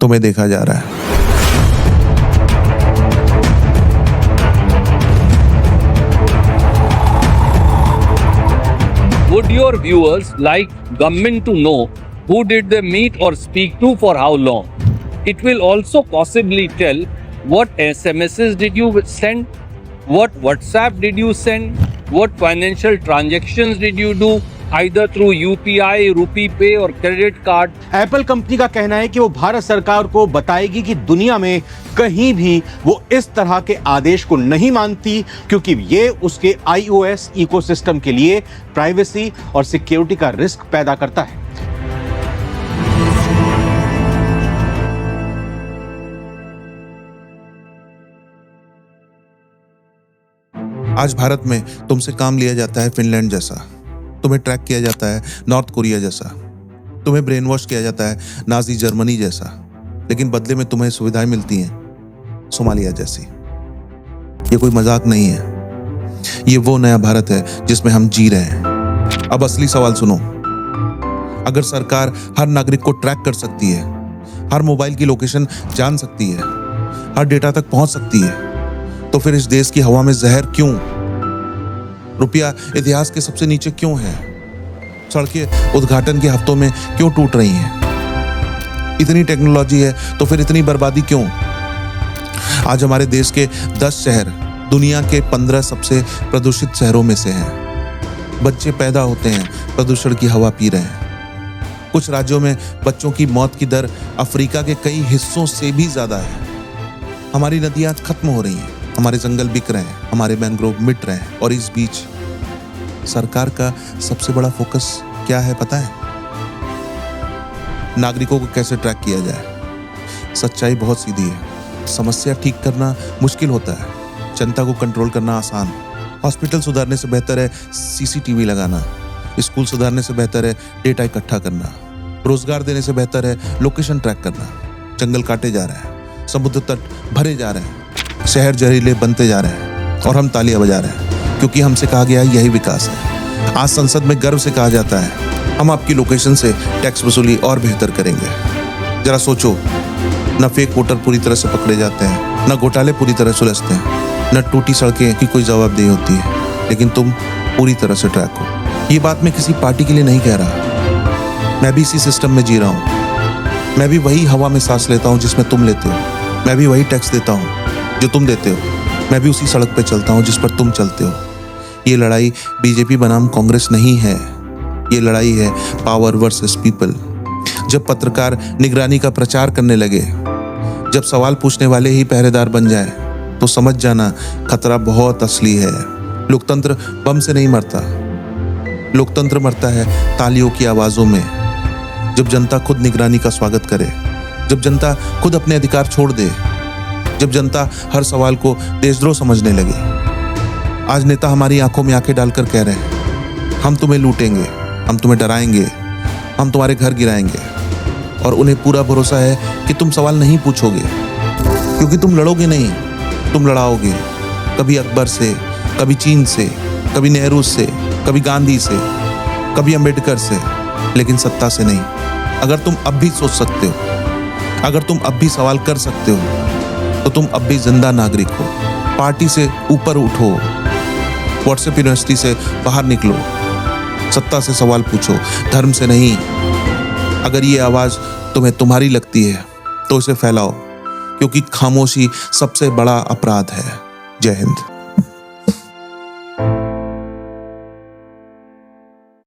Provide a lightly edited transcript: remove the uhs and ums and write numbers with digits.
तुम्हें देखा जा रहा है। Would your viewers like government to know who did they meet or speak to for how long? It will also possibly tell what SMSs did you send, what WhatsApp did you send, what financial transactions did you do, either through UPI, Rupee Pay or credit card. Apple company का कहना है कि वो भारत सरकार को बताएगी कि दुनिया में कहीं भी वो इस तरह के आदेश को नहीं मानती, क्योंकि ये उसके iOS इकोसिस्टम के लिए प्राइवेसी और सिक्योरिटी का रिस्क पैदा करता है। आज भारत में तुमसे काम लिया जाता है फिनलैंड जैसा, तुम्हें ट्रैक किया जाता है नॉर्थ कोरिया जैसा, तुम्हें ब्रेन वॉश किया जाता है नाजी जर्मनी जैसा, लेकिन बदले में तुम्हें सुविधाएं मिलती हैं सोमालिया जैसी। ये कोई मजाक नहीं है, ये वो नया भारत है जिसमें हम जी रहे हैं। अब असली सवाल सुनो, अगर सरकार हर नागरिक को ट्रैक कर सकती है, हर मोबाइल की लोकेशन जान सकती है, हर डेटा तक पहुंच सकती है, तो फिर इस देश की हवा में जहर क्यों? रुपया इतिहास के सबसे नीचे क्यों है? सड़कें उद्घाटन के हफ्तों में क्यों टूट रही हैं? इतनी टेक्नोलॉजी है तो फिर इतनी बर्बादी क्यों? आज हमारे देश के 10 शहर दुनिया के 15 सबसे प्रदूषित शहरों में से हैं। बच्चे पैदा होते हैं प्रदूषण की हवा पी रहे हैं। कुछ राज्यों में बच्चों की मौत की दर अफ्रीका के कई हिस्सों से भी ज्यादा है। हमारी नदियां खत्म हो रही हैं, हमारे जंगल बिक रहे हैं, हमारे मैंग्रोव मिट रहे हैं, और इस बीच सरकार का सबसे बड़ा फोकस क्या है पता है? नागरिकों को कैसे ट्रैक किया जाए। सच्चाई बहुत सीधी है, समस्या ठीक करना मुश्किल होता है, जनता को कंट्रोल करना आसान। हॉस्पिटल सुधारने से बेहतर है CCTV लगाना, स्कूल सुधारने से बेहतर है डेटा इकट्ठा करना, रोजगार देने से बेहतर है लोकेशन ट्रैक करना। जंगल काटे जा रहे हैं, समुद्र तट भरे जा रहे हैं, शहर जहरीले बनते जा रहे हैं, और हम तालियां बजा रहे हैं क्योंकि हमसे कहा गया है यही विकास है। आज संसद में गर्व से कहा जाता है हम आपकी लोकेशन से टैक्स वसूली और बेहतर करेंगे। जरा सोचो, न फेक वोटर पूरी तरह से पकड़े जाते हैं, न घोटाले पूरी तरह सुलझते हैं, न टूटी सड़कें की कोई जवाबदेही होती है, लेकिन तुम पूरी तरह से ट्रैक हो। ये बात मैं किसी पार्टी के लिए नहीं कह रहा, मैं भी इसी सिस्टम में जी रहा हूँ। मैं भी वही हवा में सांस लेता हूँ जिसमें तुम लेते हो, मैं भी वही टैक्स देता हूँ जो तुम देते हो, मैं भी उसी सड़क पे चलता हूँ जिस पर तुम चलते हो। ये लड़ाई बीजेपी बनाम कांग्रेस नहीं है, ये लड़ाई है पावर वर्सेस पीपल। जब पत्रकार निगरानी का प्रचार करने लगे, जब सवाल पूछने वाले ही पहरेदार बन जाए, तो समझ जाना खतरा बहुत असली है। लोकतंत्र बम से नहीं मरता, लोकतंत्र मरता है तालियों की आवाजों में। जब जनता खुद निगरानी का स्वागत करे, जब जनता खुद अपने अधिकार छोड़ दे, जब जनता हर सवाल को देशद्रोह समझने लगे। आज नेता हमारी आंखों में आंखें डालकर कह रहे हैं हम तुम्हें लूटेंगे, हम तुम्हें डराएंगे, हम तुम्हारे घर गिराएंगे, और उन्हें पूरा भरोसा है कि तुम सवाल नहीं पूछोगे, क्योंकि तुम लड़ोगे नहीं, तुम लड़ाओगे। कभी अकबर से, कभी चीन से, कभी नेहरू से, कभी गांधी से, कभी अंबेडकर से, लेकिन सत्ता से नहीं। अगर तुम अब भी सोच सकते हो, अगर तुम अब भी सवाल कर सकते हो, तो तुम अब भी जिंदा नागरिक हो। पार्टी से ऊपर उठो, व्हाट्सएप यूनिवर्सिटी से बाहर निकलो, सत्ता से सवाल पूछो, धर्म से नहीं। अगर ये आवाज तुम्हें तुम्हारी लगती है तो इसे फैलाओ, क्योंकि खामोशी सबसे बड़ा अपराध है। जय हिंद।